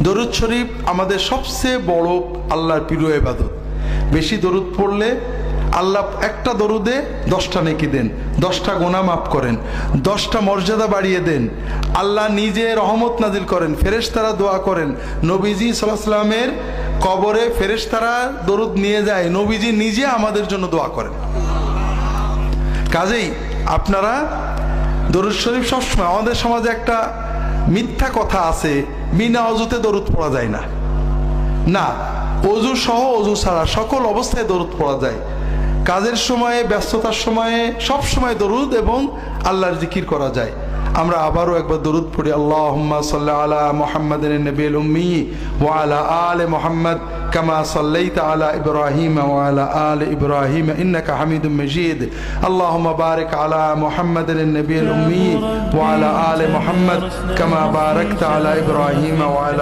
দরুদ শরীফ আমাদের সবচেয়ে বড় আল্লাহর প্রিয় ইবাদত। বেশি দরুদ পড়লে আল্লাহ একটা দরুদে 10টা নেকি দেন, 10টা গুনাহ মাফ করেন, 10টা মর্যাদা বাড়িয়ে দেন। আল্লাহ নিজে রহমত নাজিল করেন, ফেরেশতারা দোয়া করেন। নবীজি সাল্লাল্লাহু আলাইহি ওয়াসাল্লামের কবরে ফেরেশতারা দরুদ নিয়ে যায়, নবীজি নিজে আমাদের জন্য দোয়া করেন। কাজেই আপনারা দরুদ শরীফ সবসময়, আমাদের সমাজে একটা মিথ্যা কথা আছে, বিনা অজুতে দরুদ পড়া যায় না। না, অজু সহ অজু ছাড়া সকল অবস্থায় দরুদ পড়া যায়। কাজের সময়ে, ব্যস্ততার সময়ে, সব সময় দরুদ এবং আল্লাহর জিকির করা যায়। আমরা আবারও একবার দরুদ পড়ি। আল্লাহুম্মা সাল্লি আলা মুহাম্মাদিন নবিয়্যিল উম্মি ওয়া আলা আলি মুহাম্মাদ কামা সাল্লাইতা আলা ইব্রাহিম ওয়া আলা আলি ইব্রাহিম ইন্নাকা হামিদুম মাজিদ। আল্লাহুম্মা বারিক আলা মুহাম্মাদিন নবিয়্যিল উম্মি ওয়া আলা আলি মুহাম্মাদ কামা বারাকতা আলা ইব্রাহিম ওয়া আলা